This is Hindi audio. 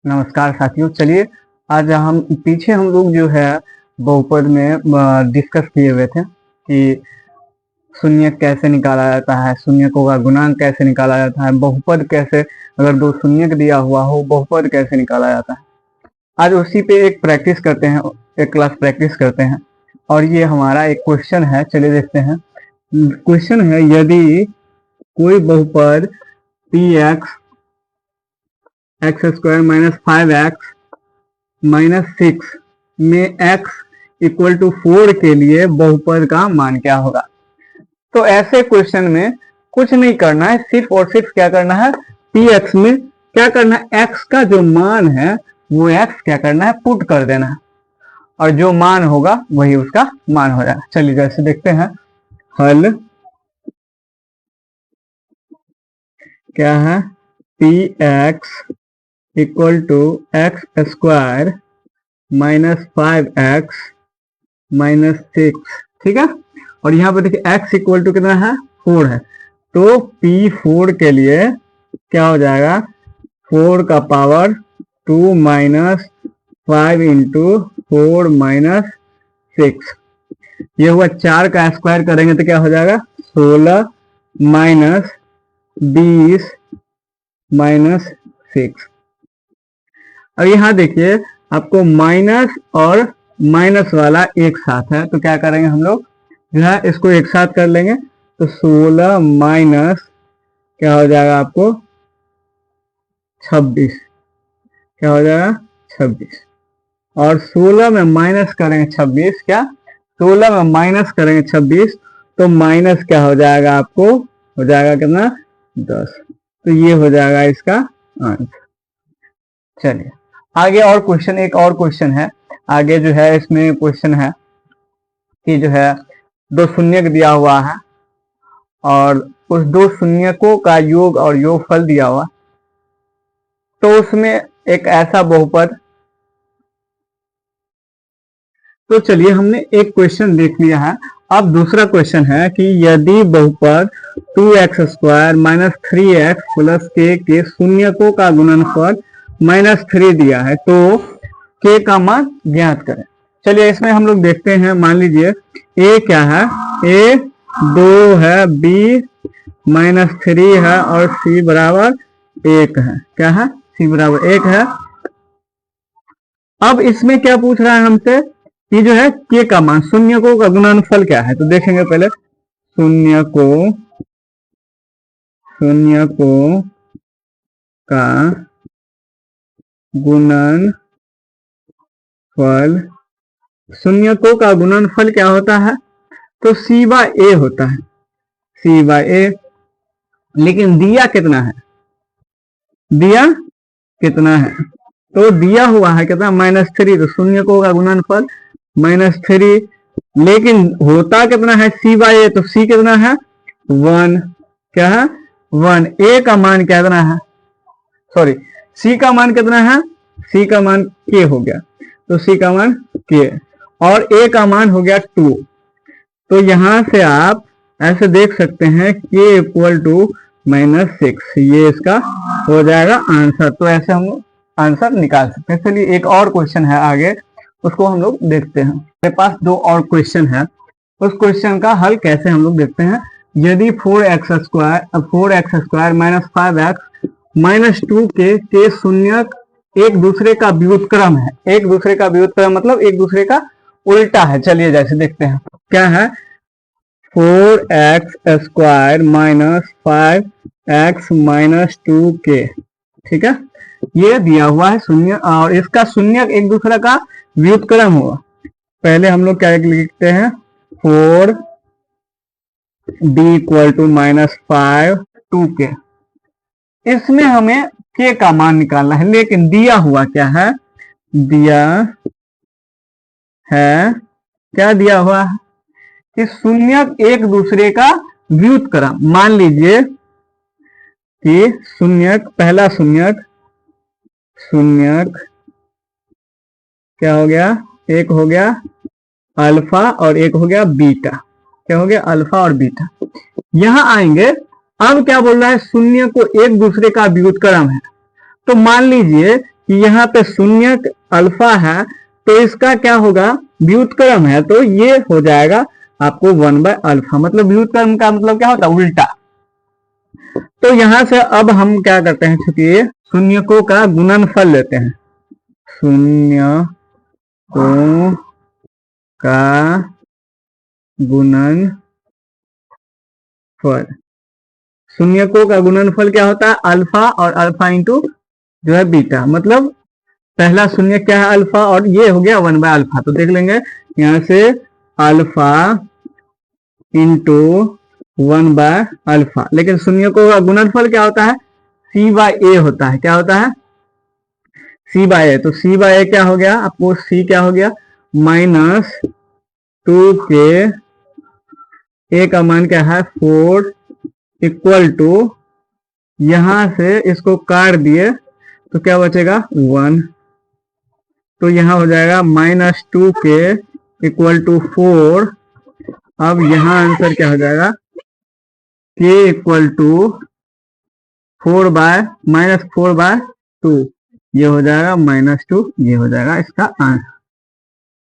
नमस्कार साथियों। चलिए आज हम लोग जो है बहुपद में डिस्कस किए हुए थे कि शून्य कैसे निकाला जाता है, शून्यकों का गुणांक कैसे निकाला जाता है, बहुपद कैसे, अगर दो शून्य दिया हुआ हो बहुपद कैसे निकाला जाता है। आज उसी पे एक प्रैक्टिस करते हैं, एक क्लास प्रैक्टिस करते हैं। और ये हमारा एक क्वेश्चन है, चलिए देखते हैं। क्वेश्चन है, यदि कोई बहुपद P x square minus 5x minus 6 में x इक्वल टू 4 के लिए बहुपद का मान क्या होगा। तो ऐसे क्वेश्चन में कुछ नहीं करना है, सिर्फ और सिर्फ क्या करना है, पी एक्स में क्या करना है, x का जो मान है वो x क्या करना है, पुट कर देना है, और जो मान होगा वही उसका मान हो जाएगा। चलिए जैसे देखते हैं, हल क्या है, p x equal to x square minus 5x minus 6, ठीक है। और यहाँ पर देखिए x इक्वल टू कितना है, 4 है। तो P4 के लिए क्या हो जाएगा, 4 का पावर 2 माइनस 5 इंटू 4 माइनस 6, ये हुआ 4 का स्क्वायर करेंगे तो क्या हो जाएगा, 16 माइनस 20 माइनस 6। और यहाँ देखिए आपको माइनस और माइनस वाला एक साथ है, तो क्या करेंगे हम लोग जो है इसको एक साथ कर लेंगे। तो 16 माइनस क्या हो जाएगा आपको 26, क्या हो जाएगा 26। और 16 में माइनस करेंगे 26, क्या 16 में माइनस करेंगे 26 तो माइनस क्या हो जाएगा, आपको हो जाएगा कितना 10। तो ये हो जाएगा इसका आंसर। चलिए आगे और क्वेश्चन, एक और क्वेश्चन है आगे जो है, इसमें क्वेश्चन है कि जो है दो शून्य दिया हुआ है और उस दो शून्यकों का योग और योगफल दिया हुआ, तो उसमें एक ऐसा बहुपद। तो चलिए हमने एक क्वेश्चन देख लिया है, अब दूसरा क्वेश्चन है कि यदि बहुपद 2x square minus 3x plus के शून्यकों का गुणनफल -3 दिया है तो k का मान ज्ञात करें। चलिए इसमें हम लोग देखते हैं, मान लीजिए a क्या है, a 2 है, b -3 है और c बराबर 1 है। क्या है, c बराबर 1 है। अब इसमें क्या पूछ रहा है हमसे कि जो है k का मान, शून्यकों का गुणनफल क्या है। तो देखेंगे पहले शून्यकों का गुणनफल, शून्यकों का गुणनफल क्या होता है, तो c/a होता है, c/a। लेकिन दिया कितना है, दिया कितना है, तो दिया हुआ है कितना -3, तो शून्यकों का गुणनफल -3। लेकिन होता कितना है c/a, तो c कितना है 1, क्या है 1। a का मान कितना है, सॉरी c का मान कितना है, c का मान k हो गया, तो c का मान k और a का मान हो गया 2। तो यहां से आप ऐसे देख सकते हैं k इक्वल टू -6, ये इसका हो जाएगा आंसर। तो ऐसे हम आंसर निकाल सकते हैं। चलिए एक और क्वेश्चन है आगे, उसको हम लोग देखते हैं। मेरे पास दो और क्वेश्चन है, उस क्वेश्चन का हल कैसे हम लोग देखते हैं। यदि 4x square minus 5x minus 2 के शून्यक एक दूसरे का व्युत्क्रम है, एक दूसरे का व्युत्क्रम मतलब एक दूसरे का उल्टा है। चलिए जैसे देखते हैं, क्या है 4x square minus 5x minus 2k, ठीक है, ये दिया हुआ है शून्य और इसका शून्यक एक दूसरे का व्युत्क्रम हुआ। पहले हम लोग क्या लिखते हैं, 4d इक्वल टू -5 2k। इसमें हमें k का मान निकालना है, लेकिन दिया हुआ क्या है, दिया है, क्या दिया हुआ है कि शून्यक एक दूसरे का व्युत्क्रम। मान लीजिए कि शून्यक, पहला शून्यक क्या हो गया, एक हो गया अल्फा और एक हो गया बीटा, क्या हो गया अल्फा और बीटा। यहां आएंगे, अब क्या बोल रहा है, शून्य को एक दूसरे का व्युत्क्रम है। तो मान लीजिए कि यहाँ पे शून्य अल्फा है, तो इसका क्या होगा, व्युत्क्रम है, तो ये हो जाएगा आपको 1/अल्फा। मतलब व्युत्क्रम का मतलब क्या होता है, उल्टा। तो यहां से अब हम क्या करते हैं, चूंकि शून्यकों का गुणनफल लेते हैं, शून्यकों का गुणनफल। शून्यकों का गुणनफल क्या होता है, अल्फा और अल्फा इंटू जो है बीटा। मतलब पहला शून्य क्या है, अल्फा, और ये हो गया 1/अल्फा। तो देख लेंगे यहां से अल्फा इंटू 1/अल्फा। लेकिन शून्यकों का गुणनफल क्या होता है, c/a होता है। क्या होता है, c/a। तो c/a क्या हो गया आपको, c क्या हो गया, -2k, a का मान क्या है 4, इक्वल टू, यहां से इसको काट दिए तो क्या बचेगा 1। तो यहां हो जाएगा -2k इक्वल टू 4। अब यहां आंसर क्या हो जाएगा, k इक्वल टू 4/-4/2, ये हो जाएगा -2, ये हो जाएगा इसका आंसर।